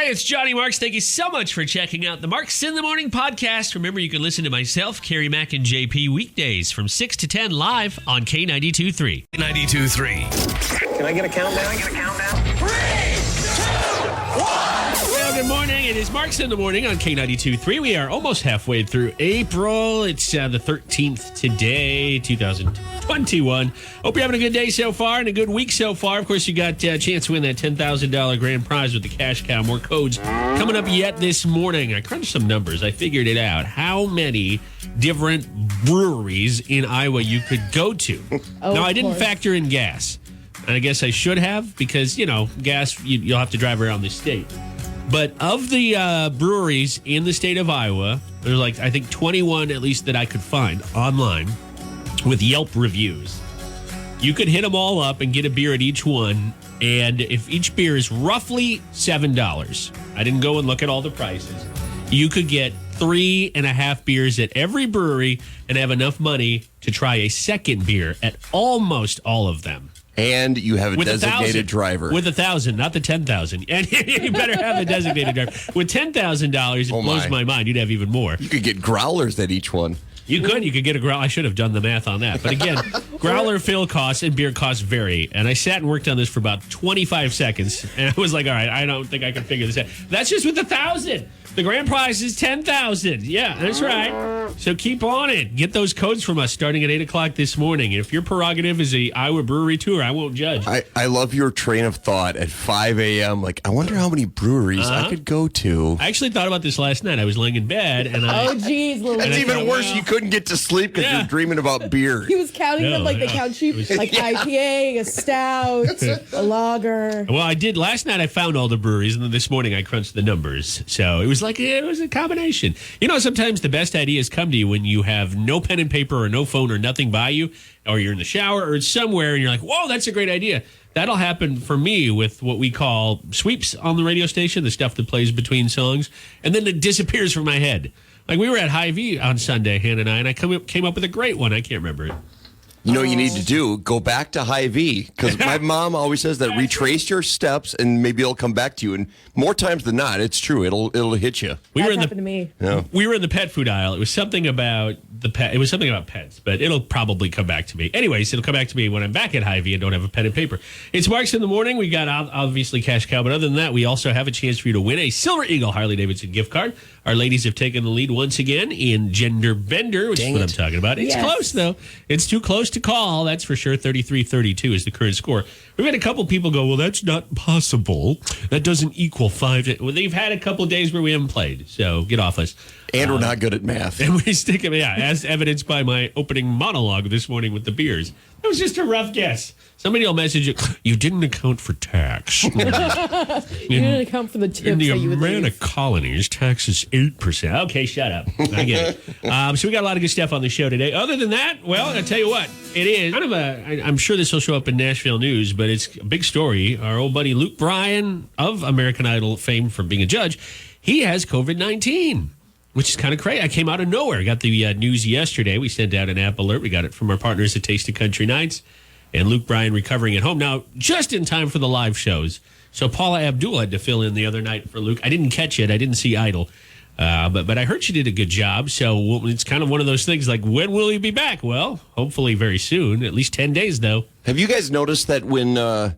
Hey, it's Johnny Marks. Thank you so much for checking out the Marks in the Morning podcast. Remember, you can listen to myself, Kerri Mac, and JP weekdays from 6 to 10 live on K92.3. 92.3. Can I get a countdown? 3, 2, 1. Well, good morning. It is Marks in the Morning on K92.3. We are almost halfway through April. It's the 13th today, 2021. Hope you're having a good day so far and a good week so far. Of course, you got a chance to win that $10,000 grand prize with the cash cow. More codes coming up yet this morning. I crunched some numbers. I figured it out. How many different breweries in Iowa you could go to. Now, I didn't factor in gas. And I guess I should have because, gas, you'll have to drive around the state. But of the breweries in the state of Iowa, there's I think 21 at least that I could find online with Yelp reviews. You could hit them all up and get a beer at each one. And if each beer is roughly $7, I didn't go and look at all the prices, you could get 3.5 beers at every brewery and have enough money to try a second beer at almost all of them. And you have a designated driver. With 1,000, not the 10,000. And you better have a designated driver. With $10,000, it blows my mind. You'd have even more. You could get growlers at each one. You could get a growler. I should have done the math on that. But again, growler fill costs and beer costs vary. And I sat and worked on this for about 25 seconds. And I was like, all right, I don't think I can figure this out. That's just with 1,000. The grand prize is 10,000. Yeah, that's right. So keep on it. Get those codes from us starting at 8 o'clock this morning. If your prerogative is a Iowa brewery tour, I won't judge. I love your train of thought at 5 a.m. I wonder how many breweries I could go to. I actually thought about this last night. I was laying in bed and I... Oh, geez. It's even worse. You couldn't get to sleep because you're dreaming about beer. He was counting them the count sheet. IPA, a stout, a lager. Well, I did. Last night I found all the breweries and then this morning I crunched the numbers. So it was it was a combination. Sometimes the best ideas come to you when you have no pen and paper or no phone or nothing by you, or you're in the shower or it's somewhere and you're like, whoa, that's a great idea. That'll happen for me with what we call sweeps on the radio station, the stuff that plays between songs, and then it disappears from my head. We were at Hehe on Sunday, Hannah and I came up with a great one. I can't remember it. You know what you need to do? Go back to Hehe, because my mom always says that retrace your steps and maybe it'll come back to you. And more times than not, it's true. It'll hit you. That's happened to me. Yeah. We were in the pet food aisle. It was something about It was something about pets, but it'll probably come back to me. Anyways, it'll come back to me when I'm back at Hehe and don't have a pen and paper. It's Marks in the Morning. We got obviously cash cow, but other than that, we also have a chance for you to win a Silver Eagle Harley-Davidson gift card. Our ladies have taken the lead once again in Gender Bender, which is what I'm talking about. It's close, though. It's too close to call, that's for sure. 33-32 is the current score. We've had a couple people go, well, that's not possible. That doesn't equal 5. Well, they've had a couple of days where we haven't played, so get off us. And we're not good at math. And we stick them, as evidenced by my opening monologue this morning with the beers. That was just a rough guess. Somebody will message you, you didn't account for tax. You didn't account for the tips in the that you would Amana leave. colonies, tax is 8%. Okay, shut up. I get it. So we got a lot of good stuff on the show today. Other than that, well, I'll tell you what. It is kind of I'm sure this will show up in Nashville News, but it's a big story. Our old buddy Luke Bryan of American Idol fame for being a judge, he has COVID-19. Which is kind of crazy. I came out of nowhere. Got the news yesterday. We sent out an app alert. We got it from our partners at Taste of Country Nights. And Luke Bryan recovering at home. Now, just in time for the live shows. So Paula Abdul had to fill in the other night for Luke. I didn't catch it. I didn't see Idol. But I heard she did a good job. So it's kind of one of those things like, when will he be back? Well, hopefully very soon. At least 10 days, though. Have you guys noticed that when... now,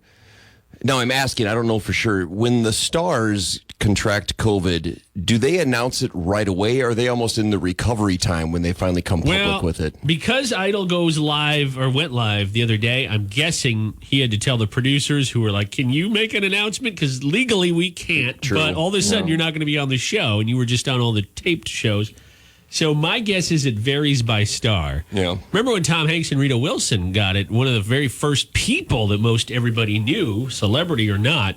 I'm asking, I don't know for sure. When the stars contract COVID, do they announce it right away, or are they almost in the recovery time when they finally come public with it? Because Idol goes live or went live the other day, I'm guessing he had to tell the producers who were like, can you make an announcement? Because legally we can't. True. But all of a sudden you're not going to be on the show, and you were just on all the taped shows. So my guess is it varies by star. Yeah. Remember when Tom Hanks and Rita Wilson got it? One of the very first people that most everybody knew, celebrity or not,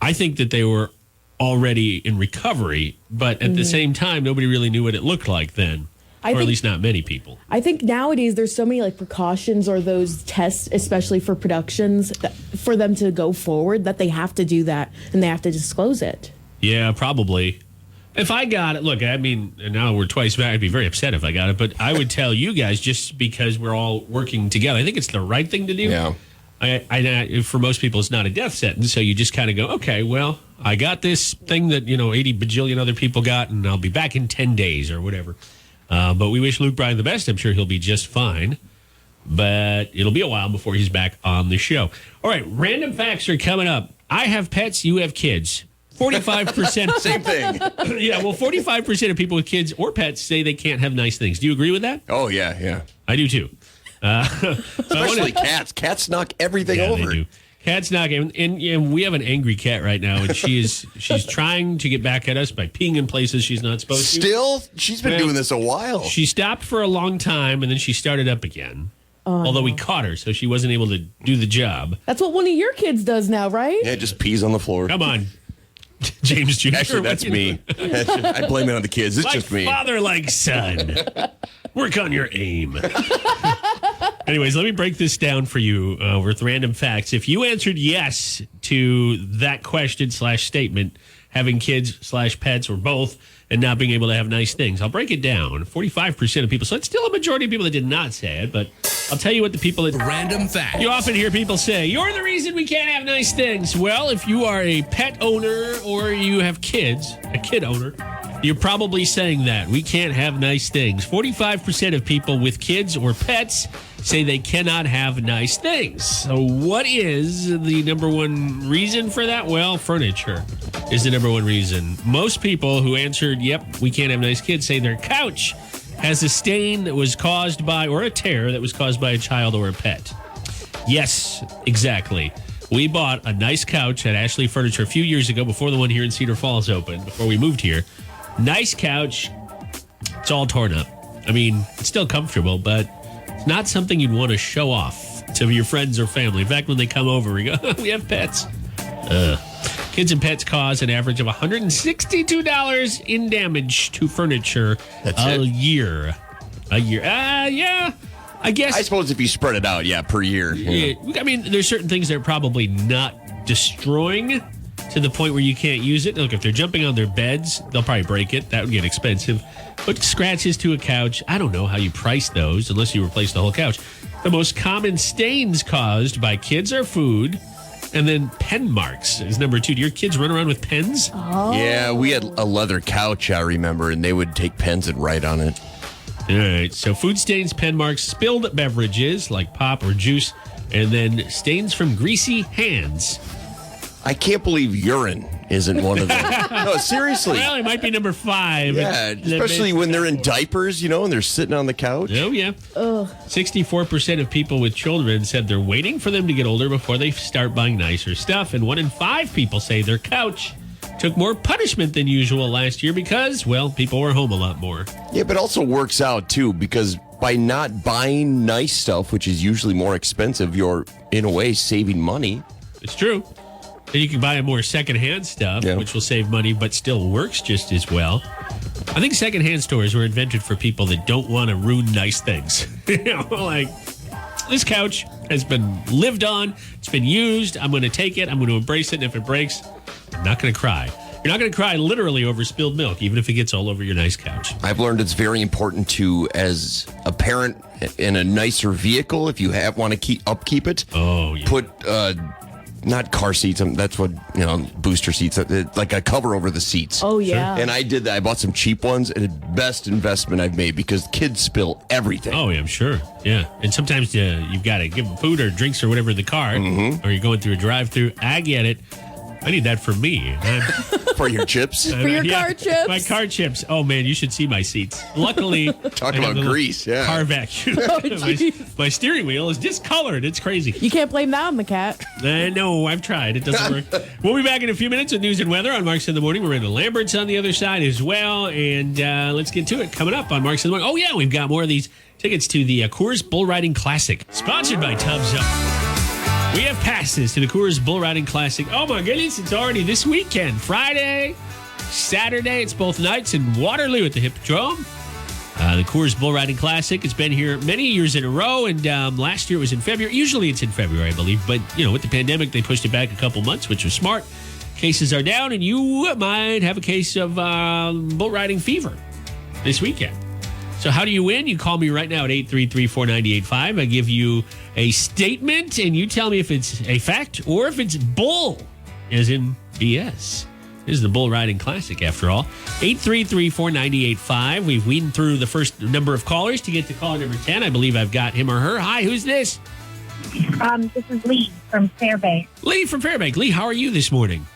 I think that they were already in recovery, but at the same time, nobody really knew what it looked like then. Or at least not many people. I think nowadays there's so many precautions or those tests, especially for productions, for them to go forward, that they have to do that and they have to disclose it. Yeah, probably. If I got it, look, I mean, now we're twice back. I'd be very upset if I got it, but I would tell you guys just because we're all working together. I think it's the right thing to do. Yeah. For most people, it's not a death sentence. So you just kind of go, okay, well, I got this thing that 80 bajillion other people got, and I'll be back in 10 days or whatever. But we wish Luke Bryan the best. I'm sure he'll be just fine. But it'll be a while before he's back on the show. All right, random facts are coming up. I have pets, you have kids. 45%. Same thing. Yeah, well, 45% of people with kids or pets say they can't have nice things. Do you agree with that? Oh, yeah. I do, too. Especially cats. Cats knock everything Yeah, over. they do. Cats knock him, and we have an angry cat right now, and she's trying to get back at us by peeing in places she's not supposed to. Still? She's been doing this a while. She stopped for a long time, and then she started up again. Although we caught her, so she wasn't able to do the job. That's what one of your kids does now, right? Yeah, just pees on the floor. Come on, James Jr. Actually, that's me. I blame it on the kids. It's Like just me. father, like son. Work on your aim. Anyways, let me break this down for you with random facts. If you answered yes to that question / statement, having kids / pets or both, and not being able to have nice things, I'll break it down. 45% of people. So it's still a majority of people that did not say it, but I'll tell you what the people that... Random fact. You often hear people say, you're the reason we can't have nice things. Well, if you are a pet owner or you have kids, a kid owner, you're probably saying that. We can't have nice things. 45% of people with kids or pets say they cannot have nice things. So what is the number one reason for that? Well, furniture is the number one reason. Most people who answered, yep, we can't have nice kids, say their couch has a stain that was caused by, or a tear that was caused by a child or a pet. Yes, exactly. We bought a nice couch at Ashley Furniture a few years ago before the one here in Cedar Falls opened, before we moved here. Nice couch. It's all torn up. I mean, it's still comfortable, but it's not something you'd want to show off to your friends or family. In fact, when they come over, we go, we have pets. Kids and pets cause an average of $162 in damage to furniture a year. Yeah. I guess. I suppose if you spread it out, per year. I mean, there's certain things that are probably not destroying to the point where you can't use it. Look, if they're jumping on their beds, they'll probably break it. That would get expensive. But scratches to a couch, I don't know how you price those unless you replace the whole couch. The most common stains caused by kids are food, and then pen marks is number 2. Do your kids run around with pens? Oh. Yeah, we had a leather couch, I remember, and they would take pens and write on it. All right, so food stains, pen marks, spilled beverages like pop or juice, and then stains from greasy hands. I can't believe urine isn't one of them. No, seriously. Well, it might be number 5. Yeah, especially when they're in diapers, and they're sitting on the couch. Oh, yeah. 64% of people with children said they're waiting for them to get older before they start buying nicer stuff. And 1 in 5 people say their couch took more punishment than usual last year because, well, people were home a lot more. Yeah, but also works out, too, because by not buying nice stuff, which is usually more expensive, you're, in a way, saving money. It's true. And you can buy more secondhand stuff, which will save money, but still works just as well. I think secondhand stores were invented for people that don't want to ruin nice things. Like, this couch has been lived on. It's been used. I'm going to take it. I'm going to embrace it. And if it breaks, I'm not going to cry. You're not going to cry literally over spilled milk, even if it gets all over your nice couch. I've learned it's very important to, as a parent in a nicer vehicle, if you want to upkeep it, put... not car seats. That's what, booster seats, like a cover over the seats. Oh, yeah. And I did that. I bought some cheap ones, and it's the best investment I've made because kids spill everything. Oh, yeah, I'm sure. Yeah. And sometimes you've got to give them food or drinks or whatever in the car, or you're going through a drive-through. I get it. I need that for me. For your chips? For your car chips? My car chips. Oh, man, you should see my seats. Luckily, talk about grease, car vacuum. My steering wheel is discolored. It's crazy. You can't blame that on the cat. No, I've tried. It doesn't work. We'll be back in a few minutes with news and weather on Marks in the Morning. We're into Lambert's on the other side as well. And let's get to it coming up on Marks in the Morning. Oh, yeah, we've got more of these tickets to the Coors Bull Riding Classic, sponsored by Tubbs Up. We have passes to the Coors Bull Riding Classic. Oh, my goodness, it's already this weekend. Friday, Saturday, it's both nights in Waterloo at the Hippodrome. The Coors Bull Riding Classic, it's been here many years in a row, and last year it was in February. Usually it's in February, I believe, but, with the pandemic, they pushed it back a couple months, which was smart. Cases are down, and you might have a case of bull riding fever this weekend. So how do you win? You call me right now at 833-490-85. I give you a statement, and you tell me if it's a fact or if it's bull, as in BS. This is the Bull Riding Classic, after all. 833-490-85. We've weeded through the first number of callers to get to caller number 10. I believe I've got him or her. Hi, who's this? This is Lee from Fairbanks. Lee from Fairbanks. Lee, how are you this morning?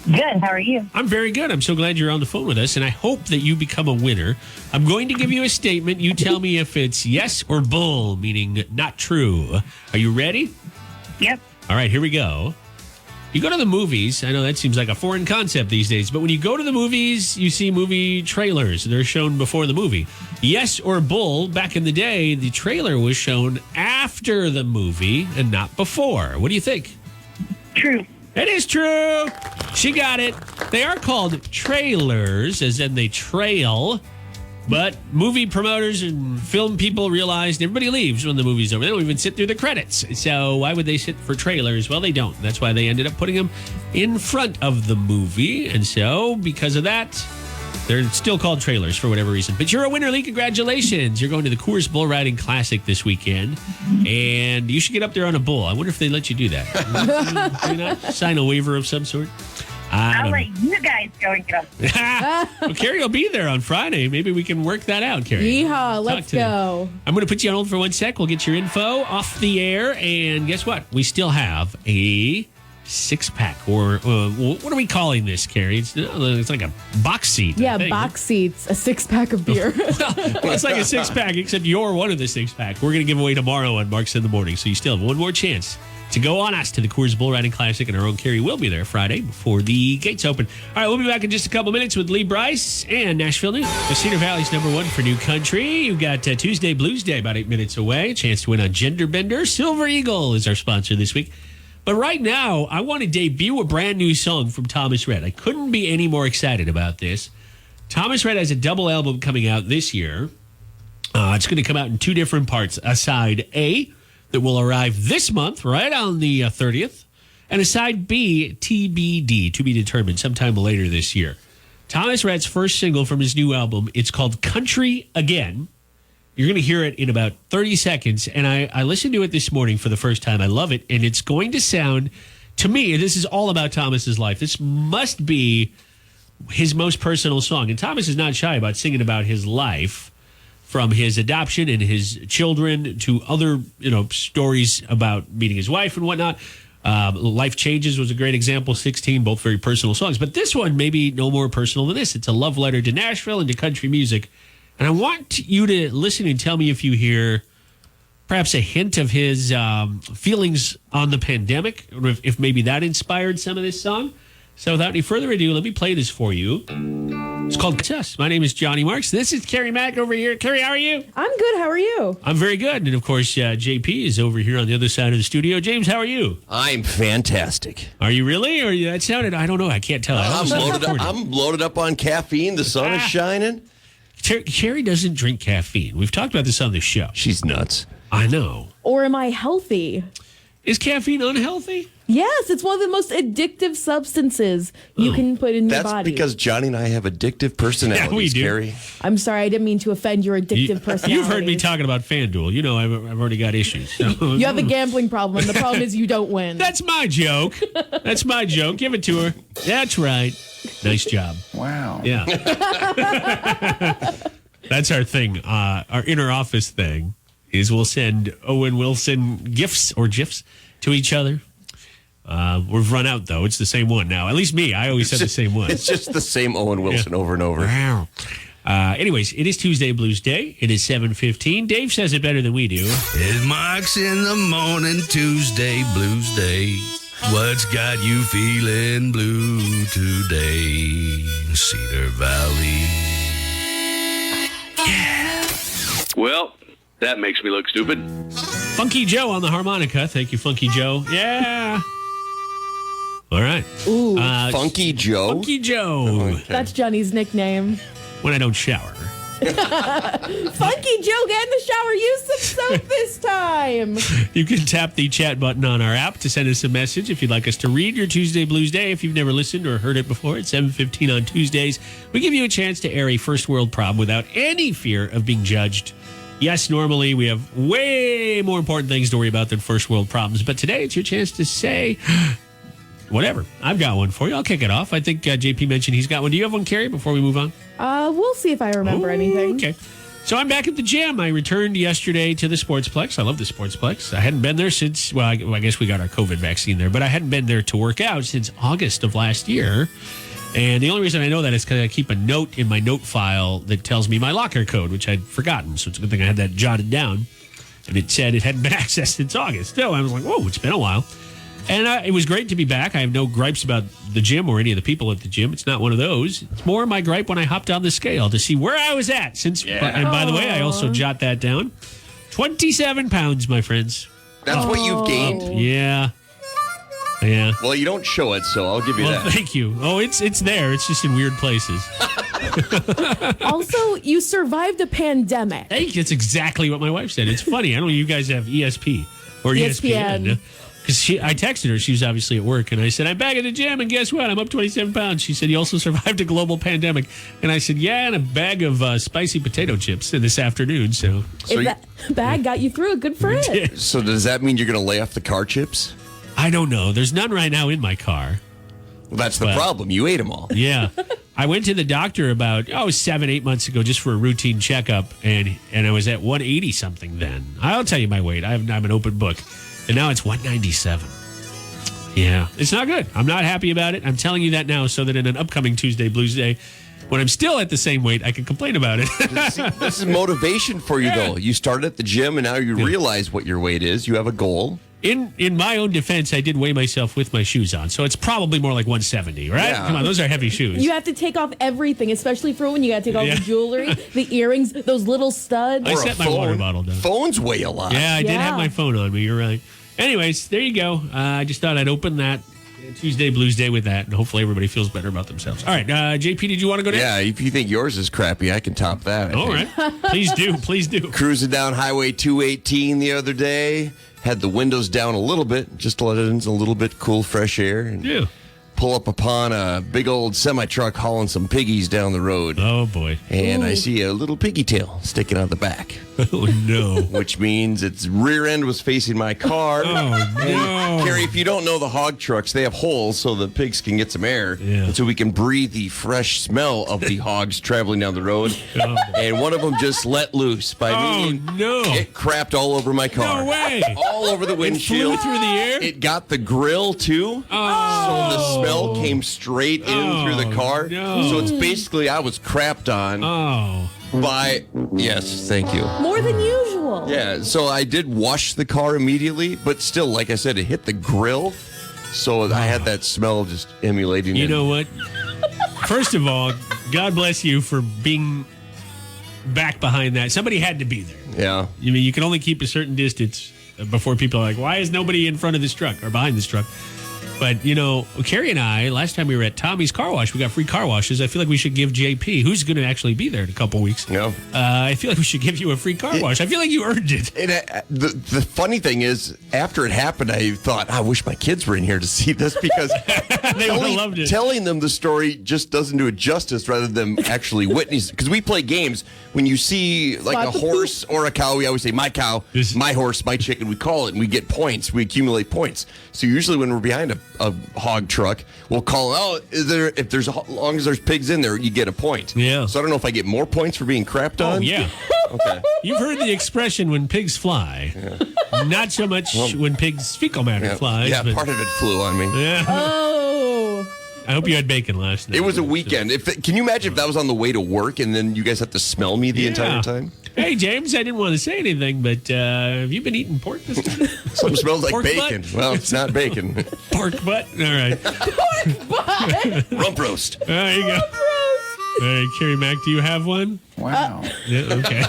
Good. How are you? I'm very good. I'm so glad you're on the phone with us, and I hope that you become a winner. I'm going to give you a statement. You tell me if it's yes or bull, meaning not true. Are you ready? Yep. All right, here we go. You go to the movies. I know that seems like a foreign concept these days, but when you go to the movies, you see movie trailers. They're shown before the movie. Yes or bull, back in the day, the trailer was shown after the movie and not before. What do you think? True. It is true. She got it. They are called trailers, as in they trail. But movie promoters and film people realized everybody leaves when the movie's over. They don't even sit through the credits. So why would they sit for trailers? Well, they don't. That's why they ended up putting them in front of the movie. And so because of that, they're still called trailers for whatever reason. But you're a winner, Lee. Congratulations. You're going to the Coors Bull Riding Classic this weekend. And you should get up there on a bull. I wonder if they let you do that. Can you not sign a waiver of some sort? I'll let you guys go and get up. Well, Kerri will be there on Friday. Maybe we can work that out, Kerri. Yeehaw, let's go. I'm going to put you on hold for 1 sec. We'll get your info off the air. And guess what? We still have a six-pack. Or what are we calling this, Kerri? It's like a box seat. Yeah, box seats, a six-pack of beer. Well, it's like a six-pack, except you're one of the six-pack. We're going to give away tomorrow on Marks in the Morning. So you still have one more chance to go on us to the Coors Bull Riding Classic, and our own Kerri will be there Friday before the gates open. All right, we'll be back in just a couple minutes with Lee Bryce and Nashville News. The Cedar Valley's number one for new country. You've got Tuesday Blues Day about 8 minutes away. A chance to win on Gender Bender. Silver Eagle is our sponsor this week. But right now, I want to debut a brand new song from Thomas Rhett. I couldn't be any more excited about this. Thomas Rhett has a double album coming out this year. It's going to come out in two different parts. A side A that will arrive this month, right on the 30th, and a side B, TBD, to be determined, sometime later this year. Thomas Rhett's first single from his new album, it's called Country Again. You're going to hear it in about 30 seconds, and I listened to it this morning for the first time. I love it, and it's going to sound, to me, this is all about Thomas's life. This must be his most personal song, and Thomas is not shy about singing about his life, from his adoption and his children to other, stories about meeting his wife and whatnot. Life Changes was a great example. 16, both very personal songs. But this one maybe no more personal than this. It's a love letter to Nashville and to country music. And I want you to listen and tell me if you hear perhaps a hint of his feelings on the pandemic, or if maybe that inspired some of this song. So without any further ado, let me play this for you. It's called It's Us. My name is Johnny Marks. This is Kerri Mac over here. Kerri, how are you? I'm good. How are you? I'm very good. And, of course, JP is over here on the other side of the studio. James, how are you? I'm fantastic. Are you really? Or that sounded, I don't know. I can't tell. I'm loaded up on caffeine. The sun is shining. Kerri doesn't drink caffeine. We've talked about this on the show. She's nuts. I know. Or am I healthy? Is caffeine unhealthy? Yes, it's one of the most addictive substances you can put in your body. That's because Johnny and I have addictive personalities, Yeah, we do. Kerri. I'm sorry, I didn't mean to offend your addictive personality. You've heard me talking about FanDuel. You know I've already got issues. So. You have a gambling problem, and the problem is you don't win. That's my joke. That's my joke. Give it to her. That's right. Nice job. Wow. Yeah. That's our thing. Our inner office thing is we'll send Owen Wilson gifts or GIFs to each other. We've run out, though. It's the same one now. At least me. I always said the same one. It's just the same Owen Wilson over and over. Wow. Anyways, it is Tuesday Blues Day. It is 7:15. Dave says it better than we do. It's Marks in the Morning, Tuesday Blues Day. What's got you feeling blue today? Cedar Valley. Yeah. Well, that makes me look stupid. Funky Joe on the harmonica. Thank you, Funky Joe. Yeah. All right. Ooh, Funky Joe? Funky Joe. Okay. that's Johnny's nickname. When I don't shower. Funky Joe, get in the shower. Use some soap this time. You can tap the chat button on our app to send us a message if you'd like us to read your Tuesday Blues Day. If you've never listened or heard it before, it's 7:15 on Tuesdays. We give you a chance to air a first world problem without any fear of being judged. Yes, normally we have way more important things to worry about than first world problems, but today it's your chance to say whatever. I've got one for you. I'll kick it off. I think JP mentioned he's got one. Do you have one, Kerri, before we move on? We'll see if I remember anything. Okay. So I'm back at the gym. I returned yesterday to the Sportsplex. I love the Sportsplex. I hadn't been there since, well, I guess we got our COVID vaccine there, but I hadn't been there to work out since August of last year. And the only reason I know that is because I keep a note in my note file that tells me my locker code, which I'd forgotten. So it's a good thing I had that jotted down. And it said it hadn't been accessed since August. So I was like, whoa, it's been a while. And it was great to be back. I have no gripes about the gym or any of the people at the gym. It's not one of those. It's more my gripe when I hopped on the scale to see where I was at. And by the way, I also jot that down. 27 pounds, my friends. That's what you've gained? Yeah. Yeah. Well, you don't show it, so I'll give you that. Thank you. Oh, it's there. It's just in weird places. Also, you survived a pandemic. Hey, that's exactly what my wife said. It's funny. I don't know. You guys have ESP or ESPN. Because I texted her. She was obviously at work. And I said, I'm back at the gym. And guess what? I'm up 27 pounds. She said, you also survived a global pandemic. And I said, yeah, and a bag of spicy potato chips this afternoon. So If that bag got you through it, good for it. So does that mean you're going to lay off the car chips? I don't know. There's none right now in my car. Well, that's the problem. You ate them all. Yeah. I went to the doctor about 7-8 months ago just for a routine checkup, and I was at 180 something then. I'll tell you my weight. I'm an open book, and now it's 197. Yeah, it's not good. I'm not happy about it. I'm telling you that now so that in an upcoming Tuesday Blues Day, when I'm still at the same weight, I can complain about it. See, this is motivation for you, though. You started at the gym, and now you realize what your weight is. You have a goal. In my own defense, I did weigh myself with my shoes on, so it's probably more like 170, right? Yeah. Come on, those are heavy shoes. You have to take off everything, especially for when you got to take off the jewelry, the earrings, those little studs. I Or set a my water bottle down. Phones weigh a lot. Yeah, I did have Yeah. my phone on me. You're right. Anyways, there you go. I just thought I'd open that Tuesday Blues Day with that, and hopefully everybody feels better about themselves. All right, JP, did you want to go next? Yeah, if you think yours is crappy, I can top that. I All think. right. Please do. Please do. Cruising down Highway 218 the other day. Had the windows down a little bit, just to let in a little bit cool, fresh air. And Yeah. pull up upon a big old semi-truck hauling some piggies down the road. Oh, boy. And I see a little piggy tail sticking out the back, Oh, no. which means its rear end was facing my car. Oh, no. Carrie, if you don't know the hog trucks, they have holes so the pigs can get some air. Yeah. And so we can breathe the fresh smell of the hogs traveling down the road. Oh. And one of them just let loose by me. no. It crapped all over my car. No way. All over the windshield. Flew through the air? It got the grill, too. Oh. So the smell came straight in through the car. no. So it's basically I was crapped on Oh. by... Yes, thank you. More than usual. Yeah, so I did wash the car immediately, but still, like I said, it hit the grill. So I had that smell just emulating it. You know what? First of all, God bless you for being back behind that. Somebody had to be there. Yeah. I mean, you can only keep a certain distance before people are like, why is nobody in front of this truck or behind this truck? But, Kerri and I, last time we were at Tommy's Car Wash, we got free car washes. I feel like we should give JP, who's going to actually be there in a couple weeks. Yeah. I feel like we should give you a free car wash. I feel like you earned it. And the funny thing is, after it happened, I thought, I wish my kids were in here to see this because They would have loved it. telling them the story just doesn't do it justice rather than actually witness. Because we play games. When you see like Spot a the horse or a cow, we always say, my cow, my horse, my chicken. We call it and we get points. We accumulate points. So usually when we're behind a hog truck, we'll call, as long as there's pigs in there, you get a point. Yeah. So I don't know if I get more points for being crapped on. Oh, yeah. Okay. You've heard the expression when pigs fly. Not so much when pigs' fecal matter flies. Yeah, but part of it flew on me. Yeah. Oh. I hope you had bacon last night. It was a weekend. Can you imagine if that was on the way to work and then you guys have to smell me the entire time? Hey, James, I didn't want to say anything, but have you been eating pork this time? Something smells like Pork bacon. butt? Well, it's not bacon. Pork butt? All right. Rump roast. There you go. All right, Kerri Mac, do you have one? Wow. Yeah, okay.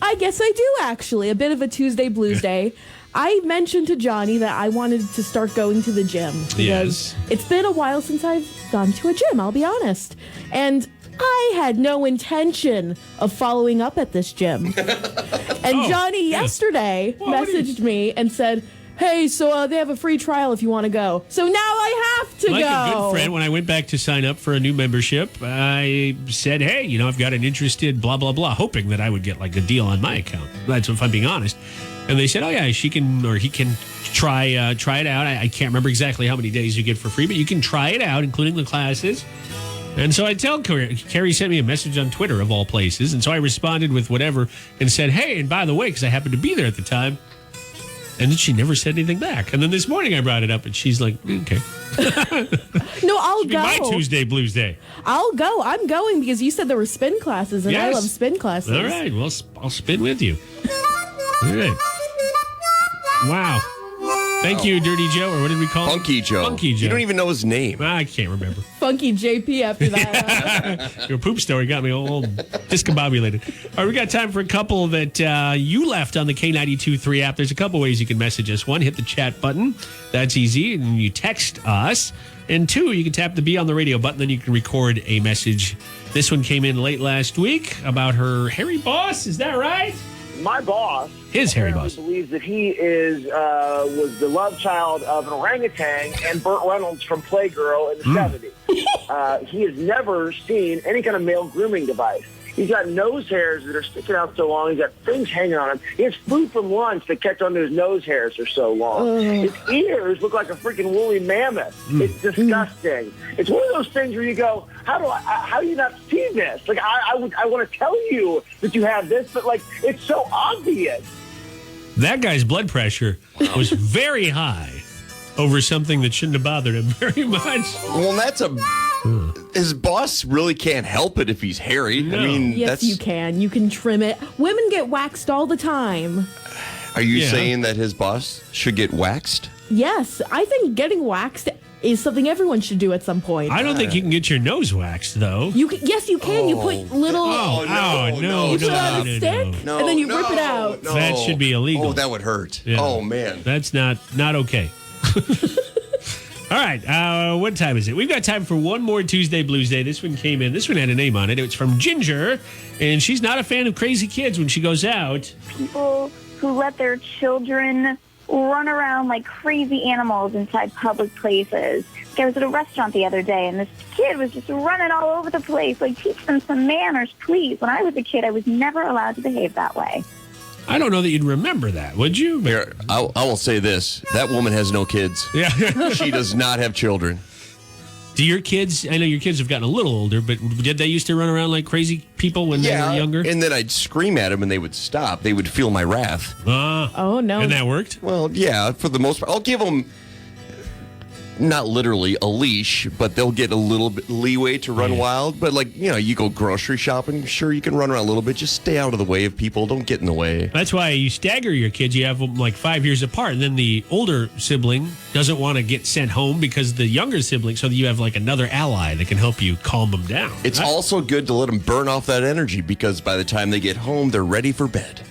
I guess I do, actually. A bit of a Tuesday Blues Day. I mentioned to Johnny that I wanted to start going to the gym. Because Yes. it's been a while since I've gone to a gym, I'll be honest. And I had no intention of following up at this gym. And Johnny yesterday messaged me and said, hey, so they have a free trial if you want to go. So now I have to like go. Like a good friend, when I went back to sign up for a new membership, I said, hey, I've got an interested blah, blah, blah, hoping that I would get like a deal on my account. That's if I'm being honest. And they said, oh, yeah, she can, or he can try it out. I can't remember exactly how many days you get for free, but you can try it out, including the classes. And so I tell Kerri sent me a message on Twitter, of all places. And so I responded with whatever and said, hey, and by the way, because I happened to be there at the time. And then she never said anything back. And then this morning I brought it up, and she's like, okay. No, I'll go. My Tuesday Blues Day. I'll go. I'm going because you said there were spin classes, and I love spin classes. All right. Well, I'll spin with you. All right. Wow. Thank you, Dirty Joe, or what did we call him? Funky Joe. Funky Joe. You don't even know his name. I can't remember. Funky JP after that. Your poop story got me all discombobulated. All right, we got time for a couple that you left on the K92.3 app. There's a couple ways you can message us. One, hit the chat button. That's easy. And you text us. And two, you can tap the B on the radio button. Then you can record a message. This one came in late last week about her hairy boss. Is that right? My boss, his hairy boss, believes that he was the love child of an orangutan and Burt Reynolds from Playgirl in the 70s. He has never seen any kind of male grooming device. He's got nose hairs that are sticking out so long. He's got things hanging on him. He has food from lunch that catch onto his nose hairs for so long. His ears look like a freaking woolly mammoth. It's disgusting. It's one of those things where you go, how do you not see this? Like, I want to tell you that you have this, but like, it's so obvious. That guy's blood pressure was very high over something that shouldn't have bothered him very much. Well, his boss really can't help it if he's hairy. No. I mean, Yes, you can. You can trim it. Women get waxed all the time. Are you saying that his boss should get waxed? Yes, I think getting waxed is something everyone should do at some point. I don't think you can get your nose waxed, though. Yes, you can. You put little... No, you put it on a stick, and then you rip it out. No. That should be illegal. Oh, that would hurt. Yeah. Oh, man. That's not okay. All right, what time is it? We've got time for one more Tuesday Blues Day. This one came in. This one had a name on it. It's from Ginger, and she's not a fan of crazy kids when she goes out. People who let their children run around like crazy animals inside public places. I was at a restaurant the other day, and this kid was just running all over the place. Like, teach them some manners, please. When I was a kid, I was never allowed to behave that way. I don't know that you'd remember that, would you? Here, I will say this. That woman has no kids. Yeah. She does not have children. Do your kids, I know your kids have gotten a little older, but did they used to run around like crazy people when they were younger? And then I'd scream at them and they would stop. They would feel my wrath. Oh, no. And that worked? Well, yeah, for the most part. I'll give them, not literally a leash, but they'll get a little bit leeway to run wild. But like, you go grocery shopping, sure, you can run around a little bit. Just stay out of the way of people. Don't get in the way. That's why you stagger your kids. You have them like 5 years apart, and then the older sibling doesn't want to get sent home because the younger sibling, so that you have like another ally that can help you calm them down. It's also good to let them burn off that energy because by the time they get home, they're ready for bed.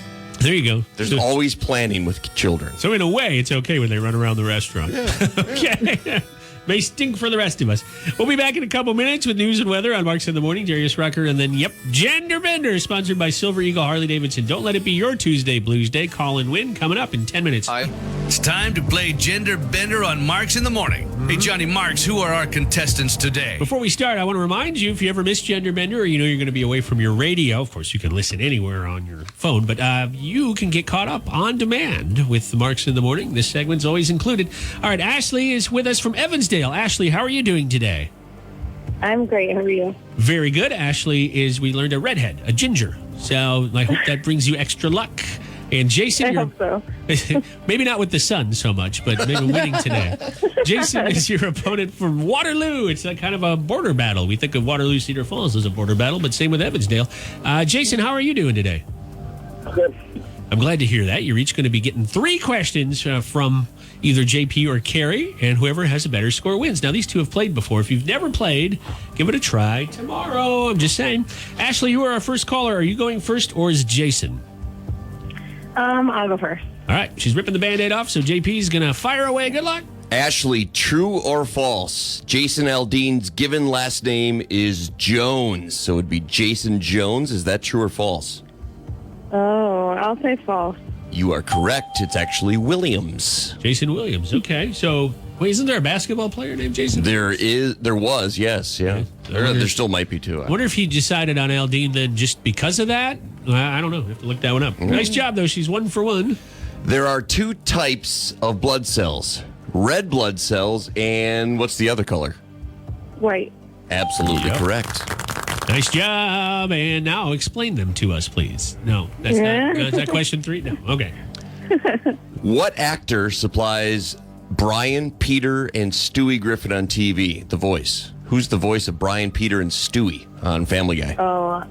There you go. There's always planning with children. So in a way, it's okay when they run around the restaurant. Okay. May stink for the rest of us. We'll be back in a couple minutes with news and weather on Marks in the Morning. Darius Rucker, and then, Gender Bender, sponsored by Silver Eagle Harley Davidson. Don't let it be your Tuesday Blues Day. Call and win coming up in 10 minutes. It's time to play Gender Bender on Marks in the Morning. Hey, Johnny Marks, who are our contestants today? Before we start, I want to remind you, if you ever miss Gender Bender or you know you're going to be away from your radio, of course, you can listen anywhere on your phone, but you can get caught up on demand with the Marks in the Morning. This segment's always included. All right, Ashley is with us from Evansdale. Ashley, how are you doing today? I'm great. How are you? Very good. Ashley is, we learned, a redhead, a ginger. So I hope that brings you extra luck. And Jason, I hope so. Maybe not with the sun so much, but maybe winning today. Jason is your opponent from Waterloo. It's a kind of a border battle. We think of Waterloo, Cedar Falls as a border battle, but same with Evansdale. Jason, how are you doing today? Good. I'm glad to hear that. You're each going to be getting 3 questions from either JP or Kerri, and whoever has a better score wins. Now, these two have played before. If you've never played, give it a try tomorrow. I'm just saying. Ashley, you are our first caller. Are you going first, or is Jason? I'll go first. All right. She's ripping the Band-Aid off, so JP's going to fire away. Good luck. Ashley, true or false? Jason Aldean's given last name is Jones, so it'd be Jason Jones. Is that true or false? Oh, I'll say false. You are correct. It's actually Williams. Jason Williams. Okay. So, wait, isn't there a basketball player named Jason? There was, yes, yeah. There still might be too. I wonder if he decided on Aldean then just because of that. I don't know. I have to look that one up. Nice job, though. She's 1 for 1. There are 2 types of blood cells. Red blood cells and what's the other color? White. Absolutely correct. Nice job. And now explain them to us, please. No, that's not. Is that question 3? No. Okay. What actor supplies Brian, Peter, and Stewie Griffin on TV? The voice. Who's the voice of Brian, Peter, and Stewie on Family Guy? Oh,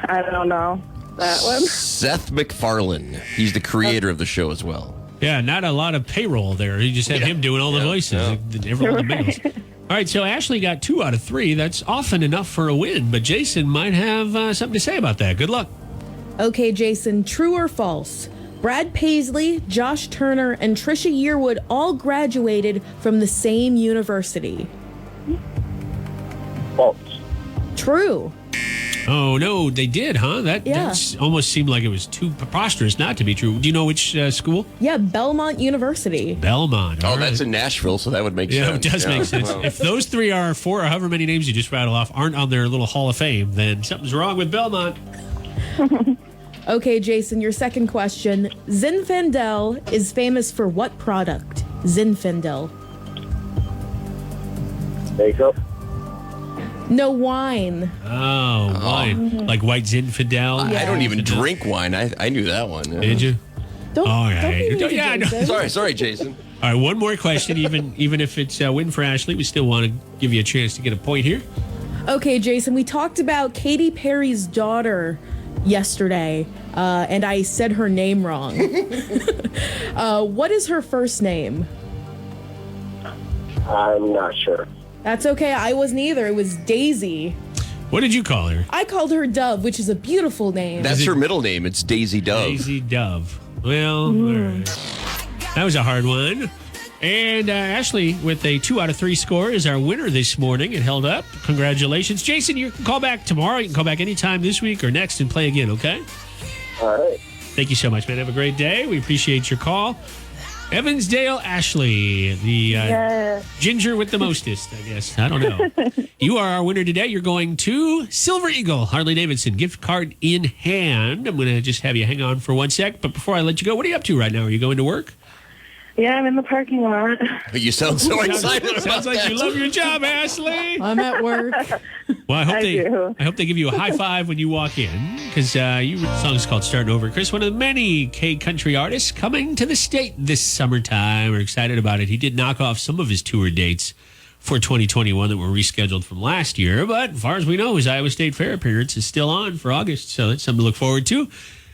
I don't know. That one? Seth MacFarlane. He's the creator of the show as well. Yeah, not a lot of payroll there. You just had him doing all the voices. Never all the males. All right, so Ashley got 2 out of 3. That's often enough for a win, but Jason might have something to say about that. Good luck. Okay, Jason, true or false? Brad Paisley, Josh Turner, and Trisha Yearwood all graduated from the same university. False. True. Oh, no, they did, huh? That almost seemed like it was too preposterous not to be true. Do you know which school? Yeah, Belmont University. Belmont. All that's right. in Nashville, so that would make Yeah, sense. it does make sense. If those 3 are 4 or however many names you just rattled off aren't on their little Hall of Fame, then something's wrong with Belmont. Okay, Jason, your second question. Zinfandel is famous for what product? Zinfandel. Makeup. No, wine. Oh, wine. Like White Zinfandel? I don't even drink wine. I knew that one. Did you? Don't, All don't right. be mean, Yeah, I know. Jason. Sorry, Jason. All right, one more question. Even if it's a win for Ashley, we still want to give you a chance to get a point here. Okay, Jason, we talked about Katy Perry's daughter yesterday, and I said her name wrong. What is her first name? I'm not sure. That's okay. I wasn't either. It was Daisy. What did you call her? I called her Dove, which is a beautiful name. That's her middle name. It's Daisy Dove. Daisy Dove. Well, all right. That was a hard one. And Ashley, with a 2 out of 3 score, is our winner this morning. It held up. Congratulations. Jason, you can call back tomorrow. You can call back anytime this week or next and play again, okay? All right. Thank you so much, man. Have a great day. We appreciate your call. Evansdale Ashley, the ginger with the mostest, I guess. I don't know. You are our winner today. You're going to Silver Eagle, Harley-Davidson, gift card in hand. I'm going to just have you hang on for 1 sec. But before I let you go, what are you up to right now? Are you going to work? Yeah, I'm in the parking lot. You sound so excited. Sounds like you love your job, Ashley. I'm at work. Well, I do. hope they give you a high five when you walk in, because your song is called "Starting Over." Chris, one of the many K-country artists coming to the state this summertime. We're excited about it. He did knock off some of his tour dates for 2021 that were rescheduled from last year, but as far as we know, his Iowa State Fair appearance is still on for August, so that's something to look forward to.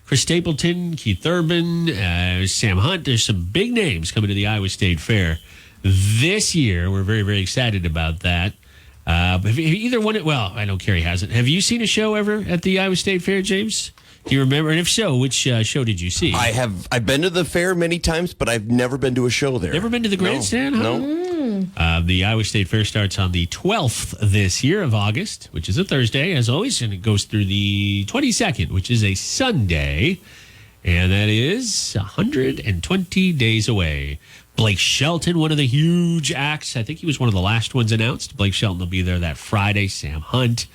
Chris Stapleton, Keith Urban, Sam Hunt. There's some big names coming to the Iowa State Fair this year. We're very, very excited about that. But have either one, well, I know Kerri hasn't. Have you seen a show ever at the Iowa State Fair, James? Do you remember? And if so, which show did you see? I have. I've been to the fair many times, but I've never been to a show there. Never been to the grandstand? No. The Iowa State Fair starts on the 12th this year of August, which is a Thursday, as always, and it goes through the 22nd, which is a Sunday, and that is 120 days away. Blake Shelton, one of the huge acts. I think he was one of the last ones announced. Blake Shelton will be there that Friday. Sam Hunt,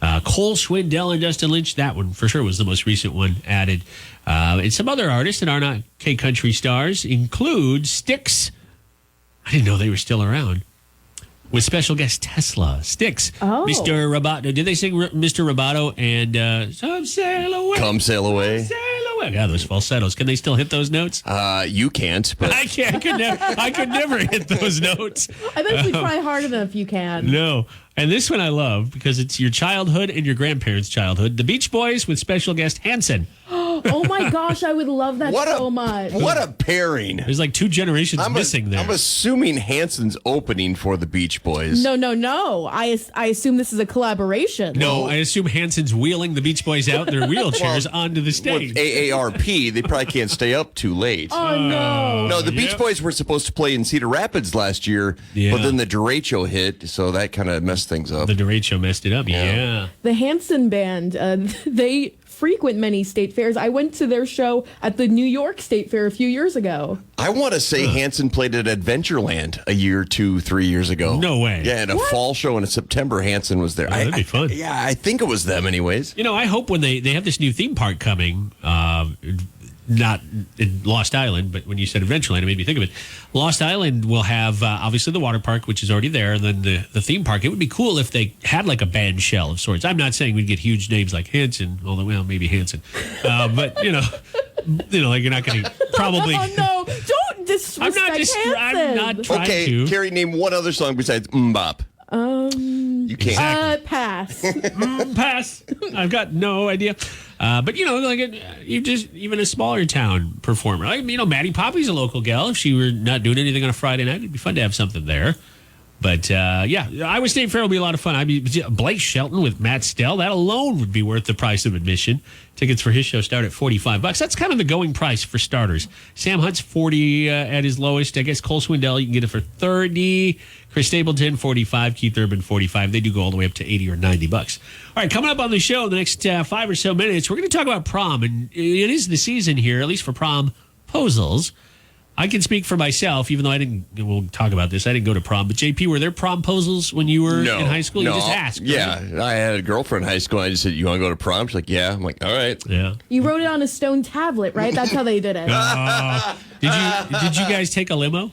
Cole Swindell, and Dustin Lynch. That one for sure was the most recent one added. And some other artists that are not K-country stars include Styx. I didn't know they were still around. With special guest Tesla. Styx. Oh. Mr. Roboto. Did they sing Mr. Roboto and Some Sail Away? Come sail away. Sail away. God, those falsettos. Can they still hit those notes? You can't, but I can't. I could never hit those notes. I bet if we try hard enough, you can. No. And this one I love because it's your childhood and your grandparents' childhood. The Beach Boys with special guest Hanson. Oh my gosh, I would love that so much. What a pairing. There's like 2 generations missing there. I'm assuming Hanson's opening for the Beach Boys. No. I assume this is a collaboration. No, I assume Hanson's wheeling the Beach Boys out in their wheelchairs onto the stage. With AARP, they probably can't stay up too late. Oh, no. No, the Beach Boys were supposed to play in Cedar Rapids last year, but then the derecho hit, so that kind of messed things up. The derecho messed it up, yeah. The Hanson Band, they frequent many state fairs. I went to their show at the New York State Fair a few years ago. I want to say Hanson played at Adventureland a year, 2, 3 years ago. No way. Yeah, in a fall show in September, Hanson was there. That'd be fun. I think it was them anyways. You know, I hope when they have this new theme park coming, not in Lost Island, but when you said Adventureland, it made me think of it. Lost Island will have, obviously, the water park, which is already there, and then the theme park. It would be cool if they had like a band shell of sorts. I'm not saying we'd get huge names like Hanson, although, well, maybe Hanson. But, like you're not going to probably... Oh, no. Don't disrespect Hanson. I'm not trying to. Okay, Kerri, name one other song besides Mbop. You can't. Pass. Pass. I've got no idea. But you just even a smaller town performer. Like, Maddie Poppy's a local gal. If she were not doing anything on a Friday night, it'd be fun to have something there. But Iowa State Fair will be a lot of fun. I mean, Blake Shelton with Matt Stell, that alone would be worth the price of admission. Tickets for his show start at $45. That's kind of the going price for starters. Sam Hunt's $40 at his lowest. I guess Cole Swindell, you can get it for $30. Chris Stapleton, $45. Keith Urban, $45. They do go all the way up to $80 or $90. All right, coming up on the show in the next 5 or so minutes, we're going to talk about prom. And it is the season here, at least for promposals. I can speak for myself, even though we'll talk about this, I didn't go to prom. But JP, were there promposals when you were in high school? No. You just asked. Yeah, right? I had a girlfriend in high school. And I just said, "You want to go to prom?" She's like, "Yeah." I'm like, "All right." Yeah. You wrote it on a stone tablet, right? That's how they did it. Did you guys take a limo?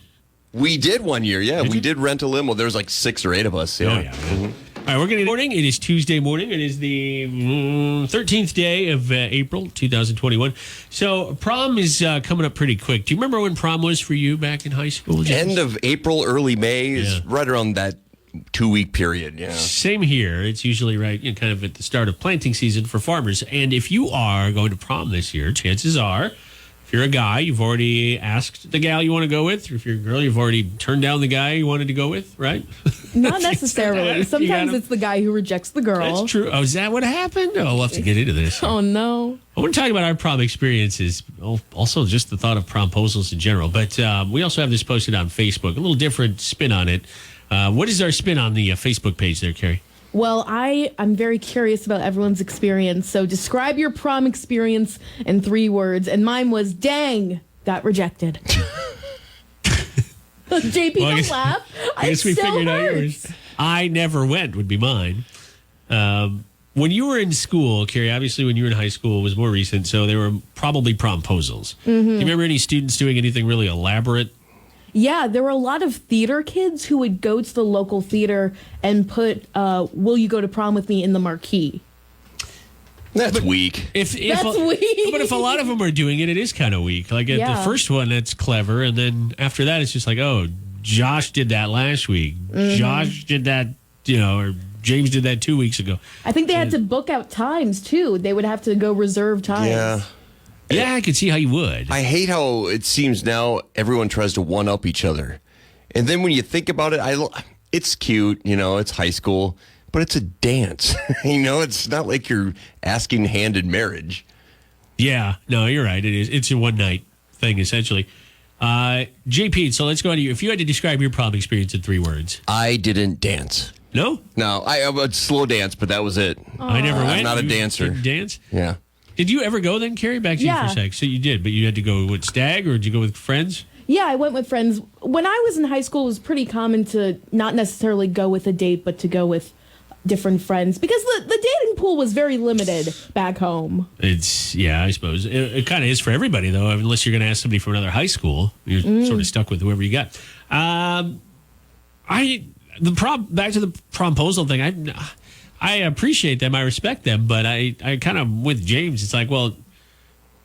We did one year. Yeah, we did rent a limo. There was like 6 or 8 of us. Yeah. Oh, yeah. Mm-hmm. All right, we're getting morning. It is Tuesday morning. It is the 13th day of April, 2021. So prom is coming up pretty quick. Do you remember when prom was for you back in high school? End of April, early May is right around that 2-week period. Yeah. Same here. It's usually right, kind of at the start of planting season for farmers. And if you are going to prom this year, chances are, if you're a guy, you've already asked the gal you want to go with. Or if you're a girl, you've already turned down the guy you wanted to go with, right? Not necessarily. Sometimes it's the guy who rejects the girl. That's true. Oh, is that what happened? Oh, we'll have to get into this. Oh, no. I want to talk about our prom experiences, also just the thought of promposals in general. But we also have this posted on Facebook, a little different spin on it. What is our spin on the Facebook page there, Kerri? Well, I'm very curious about everyone's experience. So describe your prom experience in 3 words. And mine was, dang, got rejected. JP, don't laugh. I guess we figured out yours. I never went would be mine. When you were in school, Kerri, obviously when you were in high school, it was more recent, so there were probably promposals. Mm-hmm. Do you remember any students doing anything really elaborate? Yeah, there were a lot of theater kids who would go to the local theater and put "Will you go to prom with me?" in the marquee. That's weak. That's weak. But if a lot of them are doing it, it is kind of weak. Like at the first one, that's clever, and then after that, it's just like, oh, Josh did that last week. Mm-hmm. Josh did that, or James did that 2 weeks ago. I think they had to book out times too. They would have to go reserve times. Yeah. Yeah, I could see how you would. I hate how it seems now everyone tries to one-up each other. And then when you think about it, it's cute, it's high school, but it's a dance. It's not like you're asking hand in marriage. Yeah, no, you're right. It is. It's a one-night thing, essentially. JP, so let's go on to you. If you had to describe your prom experience in 3 words. I didn't dance. No? No, I would slow dance, but that was it. I never went. I'm not a dancer. Didn't dance? Yeah. Did you ever go then, Kerri? Back to you for a sec. So you did, but you had to go with Stag, or did you go with friends? Yeah, I went with friends. When I was in high school, it was pretty common to not necessarily go with a date, but to go with different friends, because the dating pool was very limited back home. I suppose. It kind of is for everybody, though, unless you're going to ask somebody from another high school. You're sort of stuck with whoever you got. Back to the promposal thing, I appreciate them. I respect them. But I kind of, with James, it's like, well,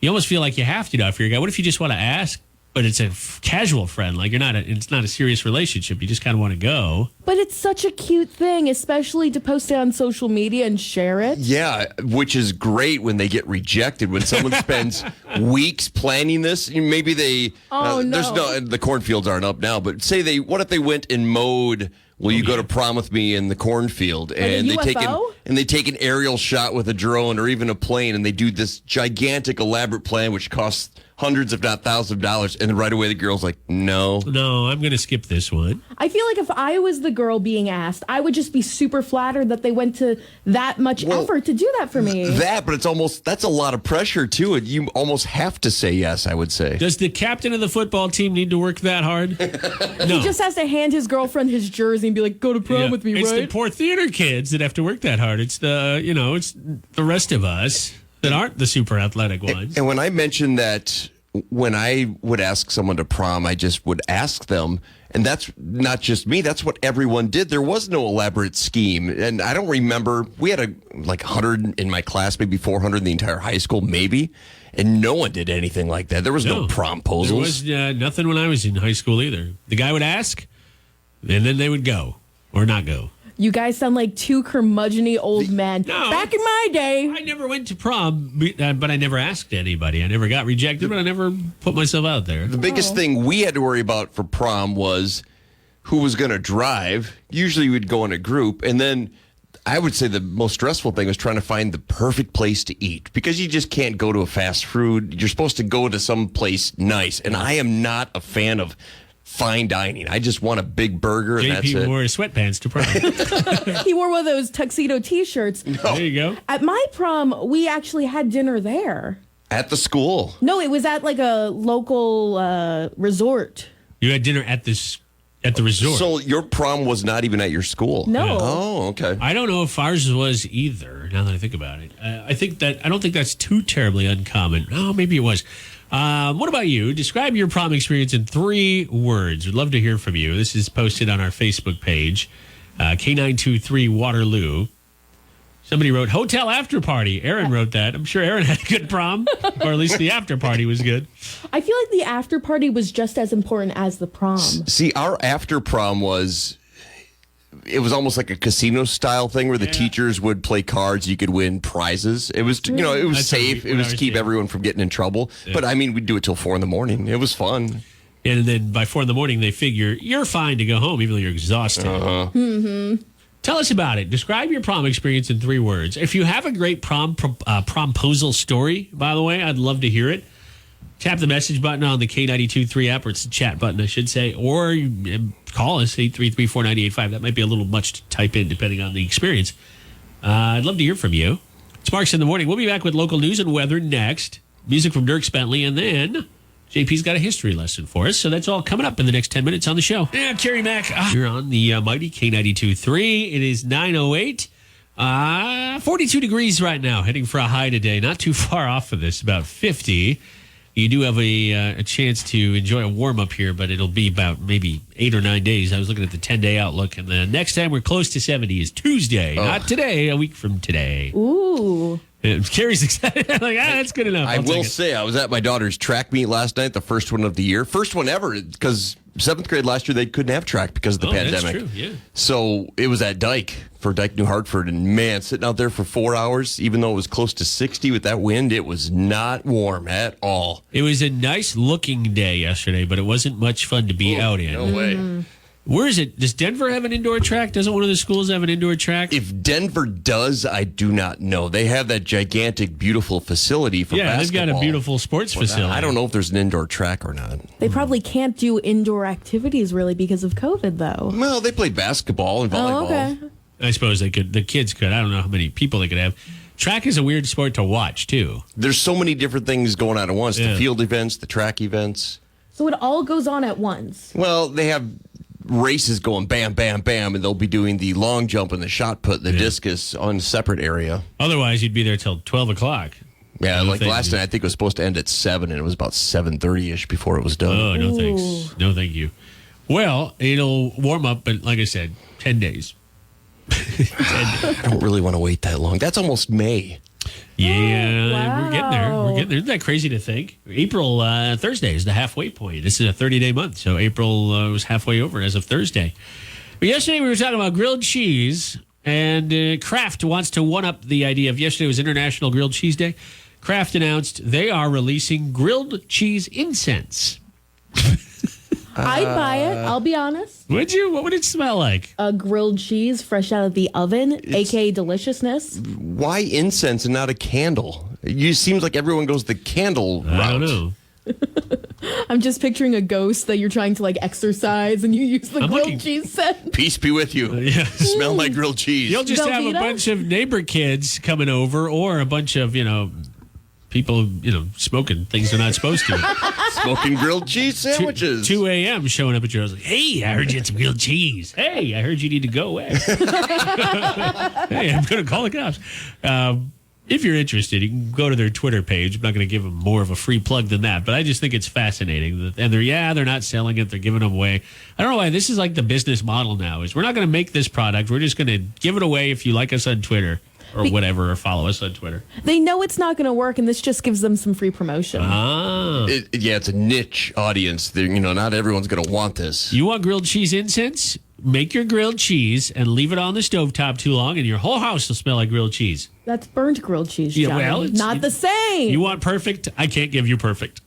you almost feel like you have to, if you're a guy. What if you just want to ask but it's a casual friend. Like it's not a serious relationship. You just kind of want to go. But it's such a cute thing, especially to post it on social media and share it. Yeah, which is great when they get rejected. When someone spends weeks planning this, maybe they. Oh, no. The cornfields aren't up now, but what if they went and mowed? Will you go to prom with me in the cornfield? And a UFO? they take an aerial shot with a drone or even a plane, and they do this gigantic, elaborate plan, which costs hundreds, if not thousands of dollars. And then right away, the girl's like, no. No, I'm going to skip this one. I feel like if I was the girl being asked, I would just be super flattered that they went to that much effort to do that for me. But that's a lot of pressure, too. And you almost have to say yes, I would say. Does the captain of the football team need to work that hard? No. He just has to hand his girlfriend his jersey and be like, go to prom with me, it's right? the poor theater kids that have to work that hard. It's it's the rest of us that aren't the super athletic ones. And when I mentioned that, when I would ask someone to prom, I just would ask them. And that's not just me. That's what everyone did. There was no elaborate scheme. And I don't remember. We had 100 in my class, maybe 400 in the entire high school, maybe. And no one did anything like that. There was no promposals. There was nothing when I was in high school either. The guy would ask, and then they would go or not go. You guys sound like two curmudgeon-y old men. No, back in my day. I never went to prom, but I never asked anybody. I never got rejected, but I never put myself out there. The biggest thing we had to worry about for prom was who was going to drive. Usually we'd go in a group, and then I would say the most stressful thing was trying to find the perfect place to eat, because you just can't go to a fast food. You're supposed to go to some place nice, and I am not a fan of fine dining. I just want a big burger, and that's JP it. wore his sweatpants to prom. He wore one of those tuxedo T-shirts. No. There you go. At my prom, we actually had dinner there. At the school. No, it was at like a local resort. You had dinner at the resort. So your prom was not even at your school? No. Yeah. Oh, okay. I don't know if ours was either, now that I think about it. I don't think that's too terribly uncommon. Oh, maybe it was. What about you? Describe your prom experience in 3 words. We'd love to hear from you. This is posted on our Facebook page, K923 Waterloo. Somebody wrote hotel after party. Aaron wrote that. I'm sure Aaron had a good prom, or at least the after party was good. I feel like the after party was just as important as the prom. See, our after prom was almost like a casino style thing where the teachers would play cards. You could win prizes. It was, it was That's safe. It was to keep everyone from getting in trouble. Yeah. But I mean, we'd do it till 4 a.m. It was fun. And then by 4 a.m, they figure you're fine to go home, even though you're exhausted. Mm-hmm. Tell us about it. Describe your prom experience in 3 words. If you have a great promposal story, by the way, I'd love to hear it. Tap the message button on the K92.3 app, or it's the chat button, I should say, or call us, 833-498-5. That might be a little much to type in, depending on the experience. I'd love to hear from you. It's Marks in the Morning. We'll be back with local news and weather next. Music from Dirk Bentley, and then JP's got a history lesson for us. So that's all coming up in the next 10 minutes on the show. Yeah, Kerri Mac. You're on the mighty K92.3. It is 9:08. 42 degrees right now, heading for a high today. Not too far off of this, about 50. You do have a chance to enjoy a warm-up here, but it'll be about maybe 8 or 9 days. I was looking at the 10-day outlook, and the next time we're close to 70 is Tuesday. Not today, a week from today. Ooh. Kerri's excited. That's good enough. I will say, I was at my daughter's track meet last night, the first one of the year. First one ever, because 7th grade last year, they couldn't have track because of the pandemic. That's true, yeah. So it was at Dyke, for Dyke, New Hartford. And man, sitting out there for 4 hours, even though it was close to 60 with that wind, it was not warm at all. It was a nice looking day yesterday, but it wasn't much fun to be out in. No way. Where is it? Does Denver have an indoor track? Doesn't one of the schools have an indoor track? If Denver does, I do not know. They have that gigantic, beautiful facility for basketball. Yeah, they've got a beautiful sports facility. I don't know if there's an indoor track or not. They probably can't do indoor activities, really, because of COVID, though. Well, they play basketball and volleyball. Oh, okay. I suppose they could. The kids could. I don't know how many people they could have. Track is a weird sport to watch, too. There's so many different things going on at once. Yeah. The field events, the track events. So it all goes on at once. Well, they have races going bam, bam, bam, and they'll be doing the long jump and the shot put, the discus on a separate area. Otherwise, you'd be there till 12 o'clock. Yeah, like last night, I think it was supposed to end at 7, and it was about 7:30-ish before it was done. Oh, no thanks. No, thank you. Well, it'll warm up, but like I said, 10 days. I don't really want to wait that long. That's almost May. Yeah, we're getting there. Wow. We're getting there. Isn't that crazy to think? April, Thursday is the halfway point. This is a 30-day month, so April was halfway over as of Thursday. But yesterday we were talking about grilled cheese, and Kraft wants to one-up the idea of yesterday was International Grilled Cheese Day. Kraft announced they are releasing grilled cheese incense. I'd buy it. I'll be honest. Would you? What would it smell like? A grilled cheese fresh out of the oven, aka deliciousness. Why incense and not a candle? It seems like everyone goes the candle route. I don't know. I'm just picturing a ghost that you're trying to like exercise, and you use the grilled looking- cheese scent. Peace be with you. Yeah. Smell my grilled cheese. You'll just have a Velveeta? bunch of neighbor kids coming over, or a bunch of people smoking things they're not supposed to. Smoking grilled cheese sandwiches. 2 a.m. showing up at your house like, hey, I heard you had some grilled cheese. Hey, I heard you need to go away. Hey, I'm going to call the cops. If you're interested, you can go to their Twitter page. I'm not going to give them more of a free plug than that, but I just think it's fascinating. And they're not selling it. They're giving them away. I don't know why. This is like the business model now is we're not going to make this product. We're just going to give it away if you like us on Twitter or whatever, or follow us on Twitter. They know it's not going to work, and this just gives them some free promotion. Ah. It's a niche audience. Not everyone's going to want this. You want grilled cheese incense? Make your grilled cheese and leave it on the stovetop too long, and your whole house will smell like grilled cheese. That's burnt grilled chease, Yeah, Johnny. well, not the same. You want perfect? I can't give you perfect.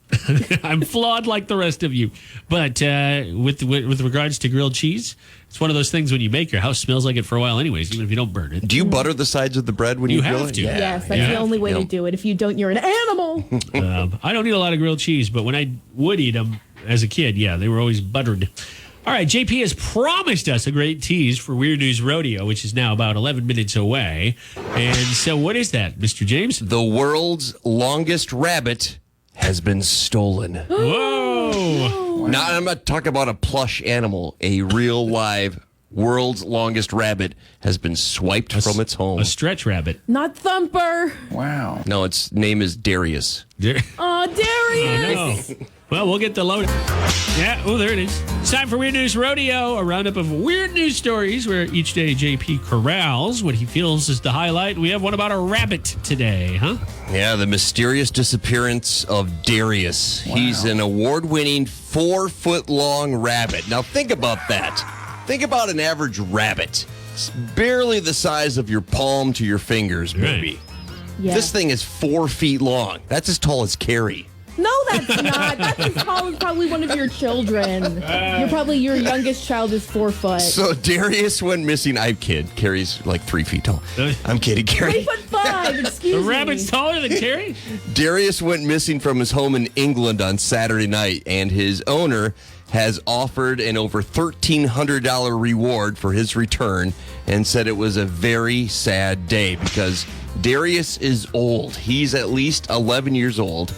I'm flawed like the rest of you. But with regards to grilled cheese, it's one of those things when you make your house smells like it for a while anyways, even if you don't burn it. Do you butter the sides of the bread when you grill have it? to. Yes, that's the only way to do it. If you don't, you're an animal. I don't eat a lot of grilled cheese, but when I would eat them as a kid, they were always buttered. All right, JP has promised us a great tease for Weird News Rodeo, which is now about 11 minutes away. And so what is that, Mr. James? The world's longest rabbit has been stolen. Whoa! Now, I'm not talking about a plush animal. A real live world's longest rabbit has been swiped from its home. A stretch rabbit. Not Thumper. No, its name is Darius. Oh, Darius. Oh, no. Well, we'll get the load. Yeah, there it is. It's time for Weird News Rodeo, a roundup of weird news stories where each day JP corrals what he feels is the highlight. We have one about a rabbit today, huh? Yeah, the mysterious disappearance of Darius. Wow. He's an award-winning 4-foot-long rabbit. Now, think about that. Think about an average rabbit. It's barely the size of your palm to your fingers, maybe. Right. Yeah. This thing is 4 feet long. That's as tall as Kerri. No, that's not. That's as tall as probably one of your children. Your youngest child is 4 foot. So Darius went missing. I kid. Kerri's like 3 feet tall. I'm kidding, Kerri. 3'5", excuse The me. rabbit's taller than Kerri? Darius went missing from his home in England on Saturday night, and his owner has offered an over $1,300 reward for his return and said it was a very sad day because Darius is old. He's at least 11 years old.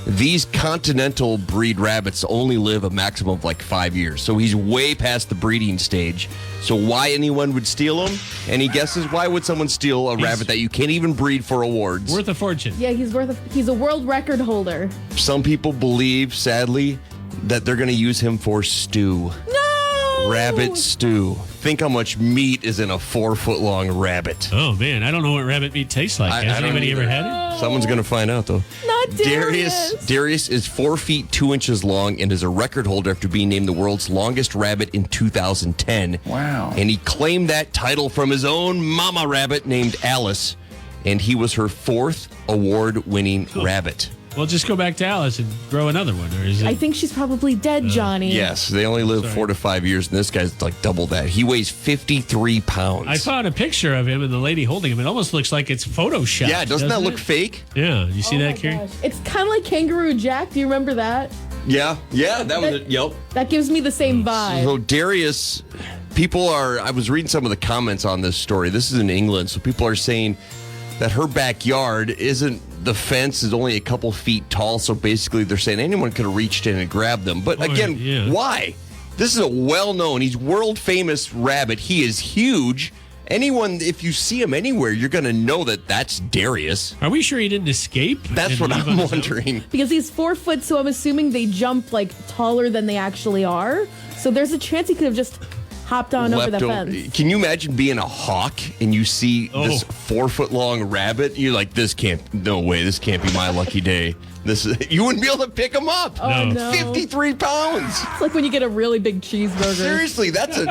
These continental breed rabbits only live a maximum of like 5 years. So he's way past the breeding stage. So why anyone would steal him? Any guesses? Why would someone steal a rabbit that you can't even breed for awards? Worth a fortune. Yeah, he's a world record holder. Some people believe, sadly, that they're going to use him for stew. No! Rabbit stew. Think how much meat is in a 4-foot-long rabbit. Oh, man. I don't know what rabbit meat tastes like. Has anybody ever had it? Someone's going to find out, though. Not Darius. Darius is 4 feet 2 inches long and is a record holder after being named the world's longest rabbit in 2010. Wow. And he claimed that title from his own mama rabbit named Alice, and he was her 4th award-winning rabbit. Well, just go back to Alice and grow another one. Or is it? I think she's probably dead, Johnny. Yes, they only live 4 to 5 years, and this guy's like double that. He weighs 53 pounds. I found a picture of him and the lady holding him. It almost looks like it's Photoshopped. Yeah, doesn't that look fake? Yeah, you see that, my Kerri? gosh. It's kind of like Kangaroo Jack. Do you remember that? Yeah, that was it. Yep. That gives me the same vibe. So Darius, I was reading some of the comments on this story. This is in England, so people are saying that her backyard the fence is only a couple feet tall, so basically they're saying anyone could have reached in and grabbed them. But again, why? This is a well-known, he's world-famous rabbit. He is huge. Anyone, if you see him anywhere, you're going to know that that's Darius. Are we sure he didn't escape? That's what I'm wondering. Because he's 4 foot, so I'm assuming they jump like taller than they actually are. So there's a chance he could have just hopped on over the Leapt fence. Can you imagine being a hawk and you see this Oh. 4-foot-long rabbit? You're like, this can't be my lucky day. You wouldn't be able to pick him up. Oh, no. 53 pounds. It's like when you get a really big cheeseburger. Seriously, that's a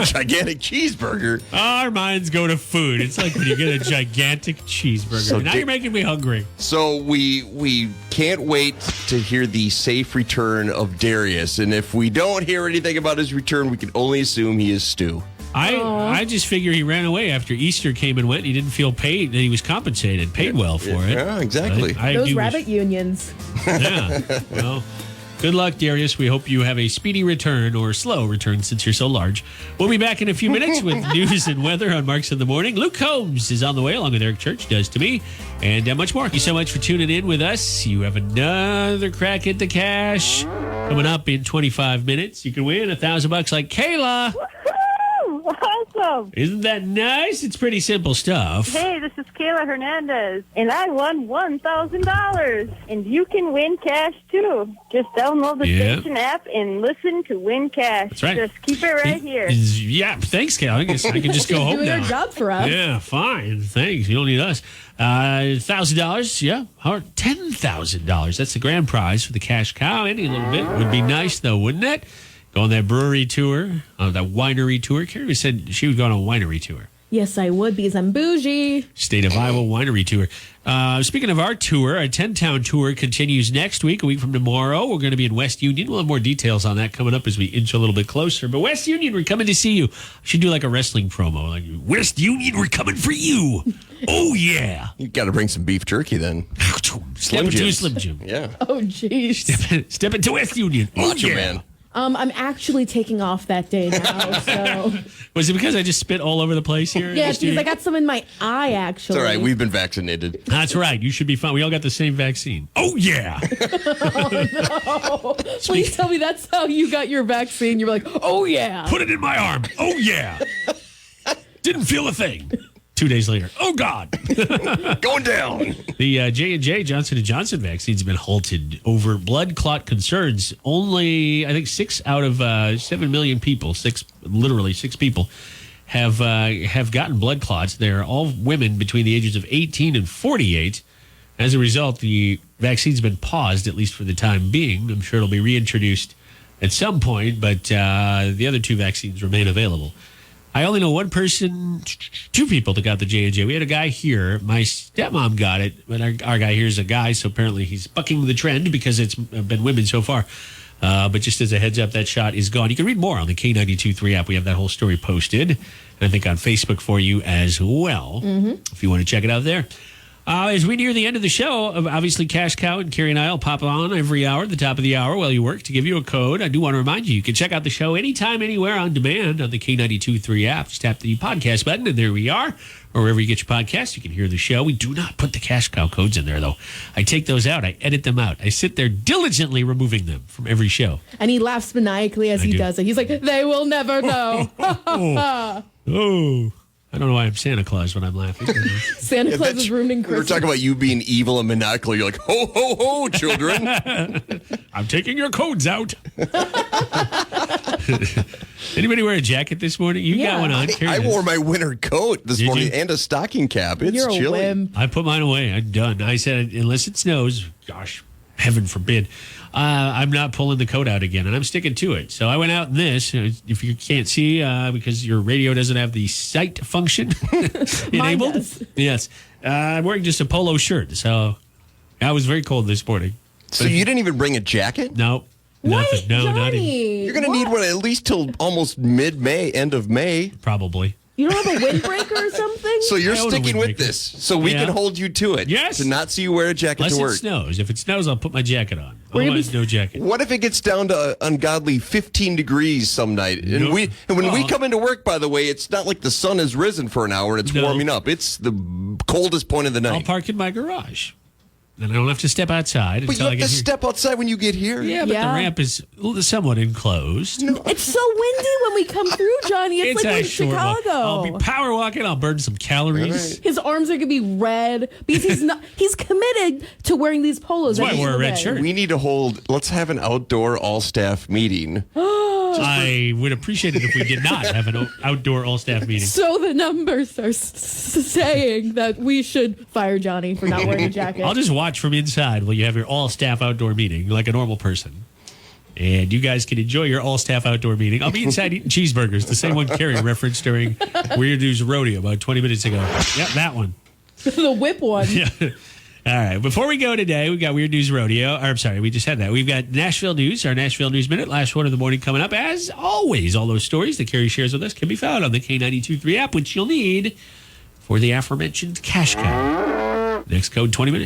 gigantic cheeseburger. Our minds go to food. It's like when you get a gigantic cheeseburger. So now you're making me hungry. So we can't wait to hear the safe return of Darius. And if we don't hear anything about his return, we can only assume he is Stu. I just figure he ran away after Easter came and went. He didn't feel paid. He was paid well for it. Yeah, exactly. I Those do rabbit unions. Yeah. Well, good luck, Darius. We hope you have a speedy return or slow return since you're so large. We'll be back in a few minutes with news and weather on Marks in the Morning. Luke Combs is on the way along with Eric Church, does to me, and much more. Thank you so much for tuning in with us. You have another crack at the cash coming up in 25 minutes. You can win $1,000 like Kayla. Awesome. Isn't that nice? It's pretty simple stuff. Hey, this is Kayla Hernandez, and I won $1,000. And you can win cash, too. Just download the station app and listen to Win Cash. That's right. Just keep it right here. Yeah, thanks, Kayla. I guess I can just go home Doing now. our job for us. Yeah, fine. Thanks. You don't need us. $1,000, yeah. Or $10,000. That's the grand prize for the cash cow. Any little bit would be nice, though, wouldn't it? Go on that brewery tour, that winery tour. Kerri said she would go on a winery tour. Yes, I would because I'm bougie. State of Iowa winery tour. Speaking of our tour, our 10-town tour continues next week, a week from tomorrow. We're going to be in West Union. We'll have more details on that coming up as we inch a little bit closer. But West Union, we're coming to see you. I should do like a wrestling promo. Like, West Union, we're coming for you. Oh, yeah. You got to bring some beef jerky then. Step into a Slim Jim. Yeah. Oh, jeez. Step into West Union. Macho Oh, yeah. Man. I'm actually taking off that day now, so. Was it because I just spit all over the place here? in the Yeah, because studio? I got some in my eye, actually. It's all right. We've been vaccinated. That's right. You should be fine. We all got the same vaccine. Oh, yeah. Please tell me that's how you got your vaccine. You're like, oh, yeah. Put it in my arm. Oh, yeah. Didn't feel a thing. 2 days later. Oh, God. Going down. The J&J Johnson & Johnson vaccines have been halted over blood clot concerns. Only, I think, 6 out of 7 million people, literally 6 people, have gotten blood clots. They're all women between the ages of 18 and 48. As a result, the vaccine's been paused, at least for the time being. I'm sure it'll be reintroduced at some point, but the other 2 vaccines remain available. I only know one person, 2 people that got the J&J. We had a guy here. My stepmom got it, but our guy here is a guy, so apparently he's bucking the trend because it's been women so far. But just as a heads up, that shot is gone. You can read more on the K92.3 app. We have that whole story posted, and I think on Facebook for you as well, if you want to check it out there. As we near the end of the show, obviously Cash Cow and Kerri and I will pop on every hour at the top of the hour while you work to give you a code. I do want to remind you can check out the show anytime, anywhere on demand on the K92.3 app. Just tap the podcast button, and there we are. Or wherever you get your podcasts, you can hear the show. We do not put the Cash Cow codes in there, though. I take those out. I edit them out. I sit there diligently removing them from every show. And he laughs maniacally as he do. does it. He's like, they will never know. Oh. I don't know why I'm Santa Claus when I'm laughing. Santa Claus is ruining We were Christmas. talking about you being evil and maniacal. You're like, ho, ho, ho, children. I'm taking your codes out. Anybody wear a jacket this morning? You got one on. Kerri I does. wore my winter coat this Did morning you? and a stocking cap. It's You're a chilly. wimp. I put mine away. I'm done. I said, unless it snows, gosh, heaven forbid, I'm not pulling the coat out again, and I'm sticking to it. So I went out in this. If you can't see, because your radio doesn't have the sight function enabled. does. Yes. I'm wearing just a polo shirt, so I was very cold this morning. So you didn't even bring a jacket? No. What? Nothing. No, not even. Johnny? You're going to need one at least till almost mid-May, end of May. Probably. You don't have a windbreaker or something? So you're I own a sticking with windbreaker. this, so we Yeah. can hold you to it. Yes. To not see you wear a jacket Unless to it work. snows. If it snows, I'll put my jacket on. We're gonna Otherwise, be- no jacket. What if it gets down to ungodly 15 degrees some night? And No. when we Well- come into work, by the way, it's not like the sun has risen for an hour and it's No. warming up. It's the coldest point of the I'll night. park in my garage. Then I don't have to step outside But you until I have get to here. step outside when you get here. Yeah, but Yeah. the ramp is somewhat enclosed. It's so windy when we come through, Johnny. It's like a in short walk. Chicago. I'll be power walking. I'll burn some calories. Right. His arms are gonna be red because he's committed to wearing these polos. That's why I every wore a single red day. shirt. We need to hold, let's have an outdoor all-staff meeting I would appreciate it if we did not have an outdoor all-staff meeting. So the numbers are saying that we should fire Johnny for not wearing a jacket. I'll just watch from inside while you have your all-staff outdoor meeting like a normal person. And you guys can enjoy your all-staff outdoor meeting. I'll be inside eating cheeseburgers, the same one Kerri referenced during Weird News Rodeo about 20 minutes ago. Yep, that one. The whip one. Yeah. All right. Before we go today, we've got Weird News Rodeo. Or, I'm sorry, we just had that. We've got Nashville News, our Nashville News Minute, last one of the morning coming up. As always, all those stories that Kerri shares with us can be found on the K92.3 app, which you'll need for the aforementioned cash cow. Next code, 20 minutes.